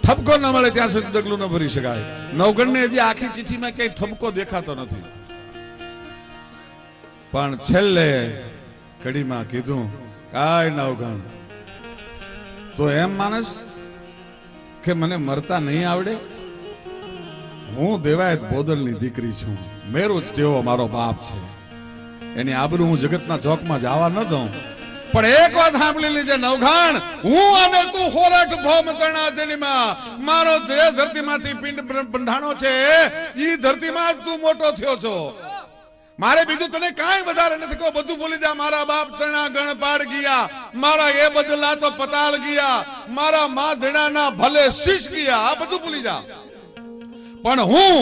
ઠપકો ન મળે ત્યાં સુધી ડગલું ન ભરી શકાય. નવગણને હજી આખી ચિઠ્ઠીમાં કઈ ઠપકો દેખાતો નથી, પણ છેલ્લે કડીમાં કીધું, કાય નવગણ તો એમ માનસ કે મને મરતા નહીં આવડે? હું દેવાયત બોદલની દીકરી છું, મેરો જેવો મારો બાપ છે, એની આબરૂ હું જગતના ચોકમાં જવા ન દઉં. પણ એક વાત સાંભળી લીજે નવઘાણ, હું અને તું હોરઠ ભૌમ તણા જનીમાં, મારો દેહ ધરતીમાંથી પિંડ બંધાણો છે, ઈ ધરતીમાં જ તું મોટો થયો છો. મારે બીજું તને કાંઈ વધારે નથી કહો, બધું ભૂલી જા. મારા બાપ તણા ગણ પાડ ગયા, મારા એ બદલા તો પતાળ ગયા, મારા મા ધણાના ભલે શીશ ગયા, આ બધું ભૂલી જા. પણ હું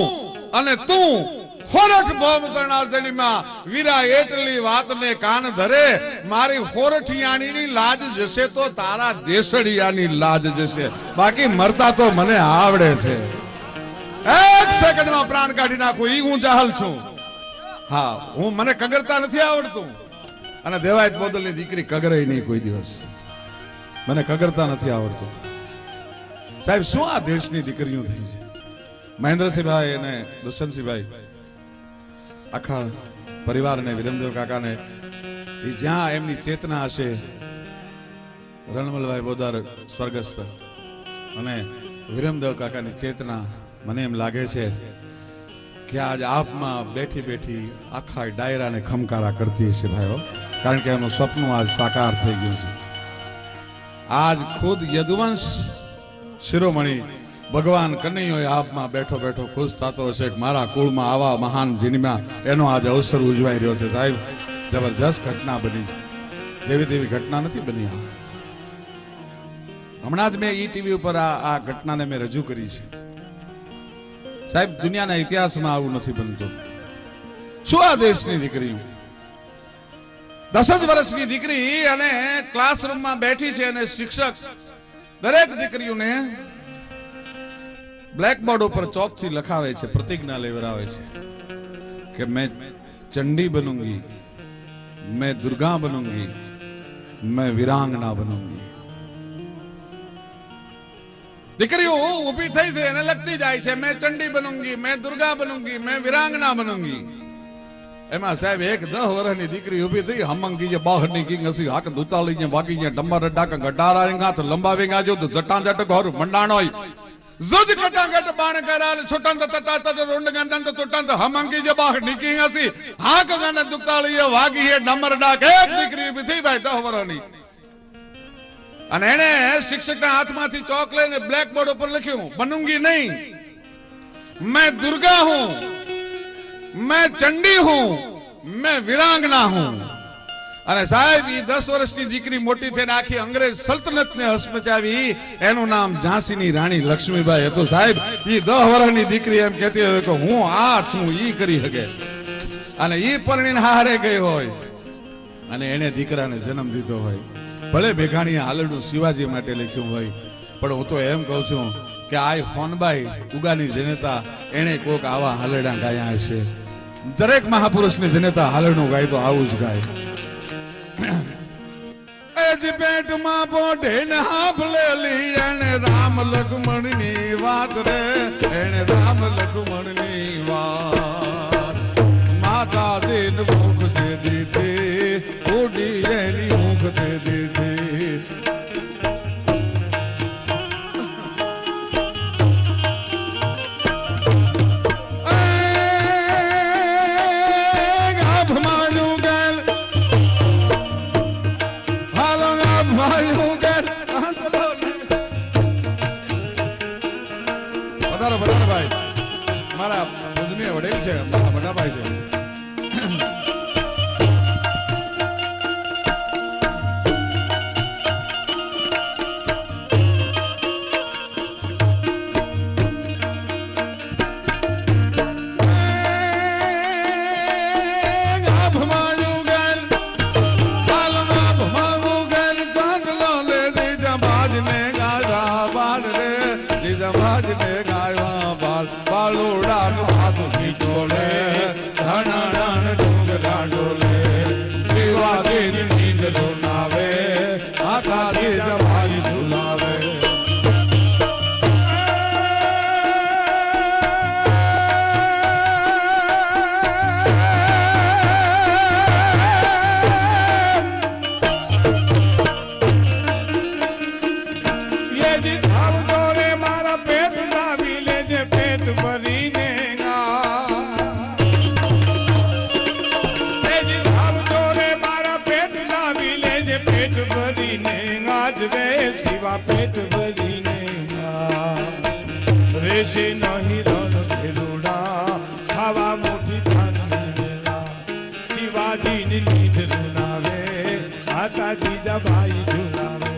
અને તું હોરઠ ભૌમ તણા જનીમાં, વીરા એટલી વાતને કાન ધરે, મારી હોરઠિયાણીની લાજ જશે તો તારા દેશડિયાની લાજ જશે, બાકી મરતા તો મને આવડે છે. એક સેકન્ડમાં પ્રાણ કાઢી નાખું, ઈ હું જાહલ છું. હા, હું મને કગરતા નથી આવડતું, અને દેવાયત બોદલની દીકરી કગરે નહીં કોઈ દિવસ, મને કગરતા નથી આવડતું. સાહેબ, શું આ દેશની દીકરીઓ થઈ છે? મહેન્દ્રસિંહભાઈ અને દુષ્યંતસિંહભાઈ, આખા પરિવારને, વિરમદેવ કાકાને, એ જ્યાં એમની ચેતના હશે, રણમલભાઈ બોદાર સ્વર્ગસ્થ અને વિરમદેવ કાકાની ચેતના, મને એમ લાગે છે કે આજ આપમાં બેઠી બેઠી આખા ડાયરાને ખમકારા કરતી હશે ભાઈઓ, કારણ કે એનું સપનું આજ સાકાર થઈ ગયું છે. આજ ખુદ યદુવંશ શિરોમણી ભગવાન કનૈયો આપમાં બેઠો બેઠો ખુશ થતો હશે કે મારા કુળમાં આવા મહાન જન્મ્યા, એનો આજ અવસર ઉજવાઈ રહ્યો છે. સાહેબ, જબરજસ્ત ઘટના બની છે, જેવી તેવી ઘટના નથી બની. હમણાં જ મેં ટીવી ઉપર આ ઘટનાને મેં રજૂ કરી છે. સાહેબ, દુનિયાના ઇતિહાસમાં આવું નથી બનતું. શું આ દેશની દીકરી, 10 જ વર્ષની દીકરી અને ક્લાસરૂમમાં બેઠી છે, અને શિક્ષક દરેક દીકરીઓને બ્લેકબોર્ડ ઉપર ચોકથી લખાવે છે, પ્રતિજ્ઞા લેવરાવે છે કે मैं चंडी बनूंगी, मैं दुर्गा बनूंगी, मैं वीरांगना बनूंगी. દીકરીઓ ઊભી થઈ છે અને લખતી જાય છે, मैं चंडी बनूंगी, मैं दुर्गा बनूंगी, मैं वीरांगना बनूंगी. એમાં સાહેબ એક 10 વર્ષની દીકરી ઊભી થઈ, હમંગી જે બહાર ની હસી હાક દુતાલી જે વાગી જે ડંબર ડાક ગડારા તો લંબાવેગા જો જટાજટ ઘર મંડાણોય जुज कटागट बाण कराल छुटंत तटात रोंड गंदंत तुटंत हमंगी जे बाह निकी हसी हाक गन दुकाळीए वागी हे नंबर डाक एक દીકરી બીથી ભાઈ 10 વર્ષની. અને એને શિક્ષકના હાથમાંથી ચોક લઈને બ્લેક બોર્ડ ઉપર લખ્યું, बनूंगी नहीं, मैं दुर्गा हूं, मैं चंडी हूं, मैं वीरांगना हूं. અને સાહેબ, ઈ 10 વર્ષની દીકરી મોટી થઈને આખી અંગ્રેજ સલ્તનતને હસમચાવી, એનું નામ ઝાંસીની રાણી લક્ષ્મીબાઈ હતું. સાહેબ, ઈ 10 વર્ષની દીકરી એમ કહેતી હોય કે હું આ છું, ઈ કરી શકે. અને ઈ પરણીને હારે ગઈ હોય અને એને દીકરાને જન્મ દીધો હોય, ભલે ભેગાણીએ હાલરડું શિવાજી માટે લખ્યું હોય, પણ હું તો એમ કહું છું કે આ ફોનબાઈ ઉગાની જનતા એને કોક આવા હાલરડા ગાયા હશે. દરેક મહાપુરુષની જનતા હાલરડું ગાય તો આવું જ ગાય. પેટ માં પોઢે ને હાંભળેલી એને રામ લક્ષ્મણ ની વાત રે, એને રામ લક્ષ્મણ ની વાત. માતા દિન ભૂખ દે દીધી, ઉડી એની ભૂખ દે દીધી. મારા પૂજનીય વડીલ છે, મારા મોટા ભાઈ છે. जी थाव जोरे मारा पेट लावी ले जे पेट भरी ने जी थाव जोरे मारा पेट लावी ले जे पेट भरी ने आज रे शिवा पेट भरी ने रेशे नहीं रण भेलुड़ा खावा मोटी थान मेला शिवाजी ने लीध रुनावे आता जीजा भाई झुलावे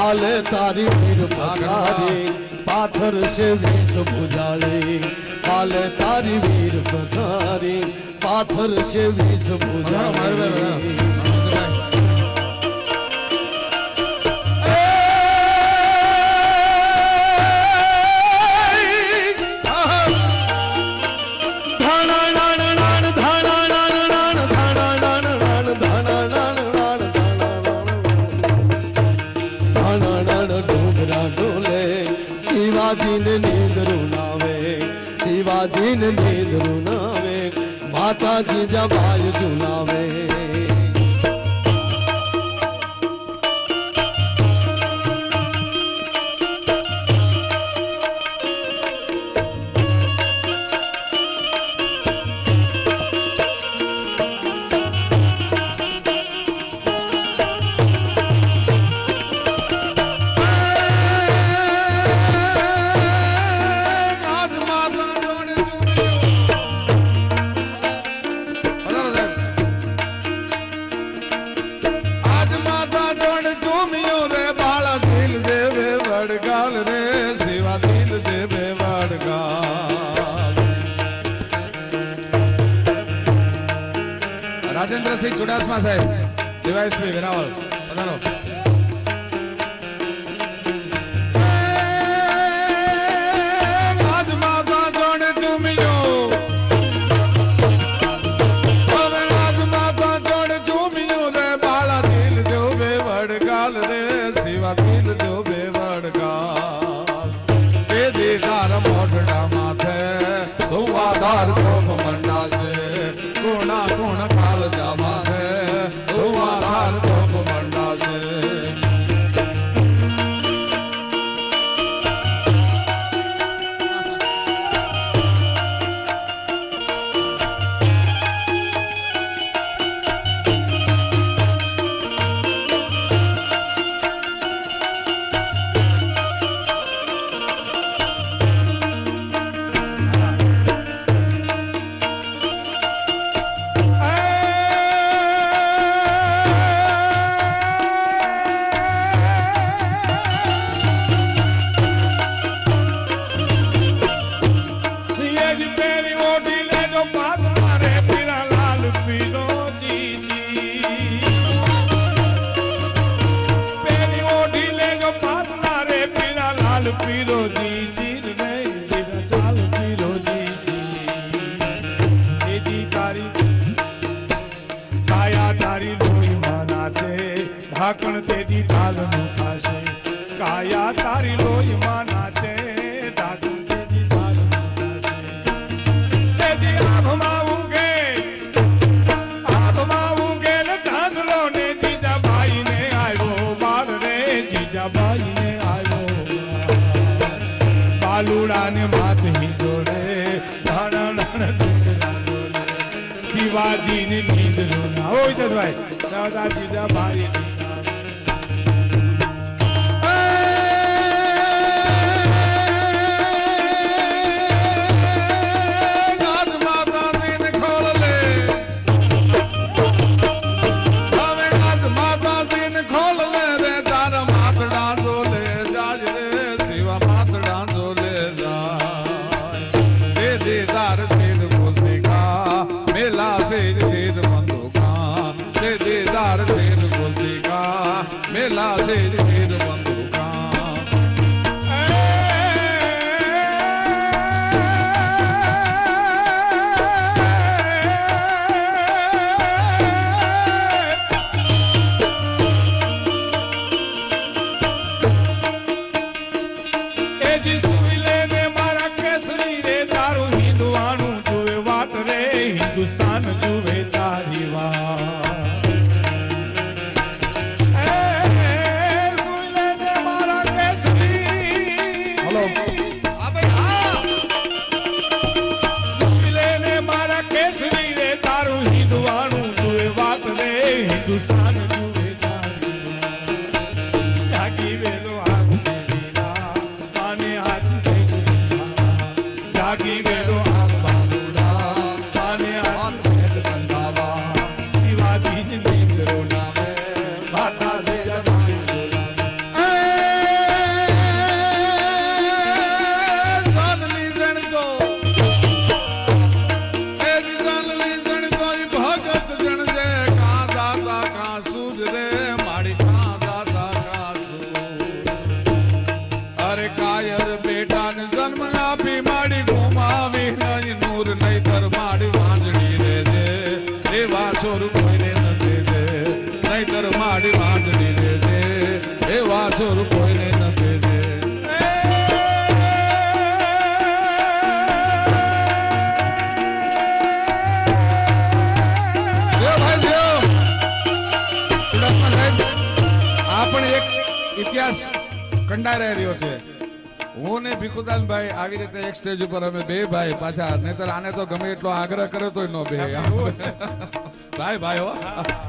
काले तारी वीर पथारी पाथर से वेश भुजाली काले तारी वीर पथारी पाथर से वेश भुजाली शिवाजी ने नींद रुनावे शिवाजी ने नींद रुनावे माता जी जब आय झुलावे राजेंद्र सिंह चुडासमा साहेब डीवायएसपी वेरावल पधारो आज माता जोड़ झूमियो आज माता जोड़ झूमियो रे बाला दिल जो बेवड़गाल रे शिवा दिल जो बेवड़गाल ए दीदार मोटड़ा माथे सुवादार तो मंडा से गुणा गुण काल जावा है सुवादार तो मंडा से पीरो जी चीर नहीं मेरा चाल पीरो जी तेरी तारी काया तारी लोई माना थे ढाकण तेरी ताल नु खासे काया तारी लोई माना थे ढाकण तेरी ताल नु खासे तेरी आँख माऊंगे શિવાજીની નીંદ રૂના હોય તો ભાઈ દાદા જીજાબાઈ मेला से ढेर बंदूका ए जी सुइले ने मारा केसरी रे तारू हिंदुआनु जुए वाट रे हिंदुस्तान जुए तारी वाट हिंदुस्तान जुए तारी जागी वेलो आग चलीना पाने हाथ जागी वेलो आग बाबूड़ा पाने हाथ बंदावा शिवाजी ने नींद रोना में माता दे जबाई कायर बेटा ने जन्म आपी माड़ी घुमावी नहीं नूर नहीं तर माड़ी वांजड़ी रे दे एवा छोर कोई ने न दे दे नहीं तर माड़ी वांजड़ी रे दे एवा छोर कोई ने न दे दे આપણે એક ઇતિહાસ કંડાઈ રહ્યો છે હું ને ભીખુદાન ભાઈ આવી રીતે એક સ્ટેજ ઉપર અમે બે ભાઈ પાછા નહીતર આને તો ગમે એટલો આગ્રહ કરે તોય નો બે ભાઈ ભાઈ હો હા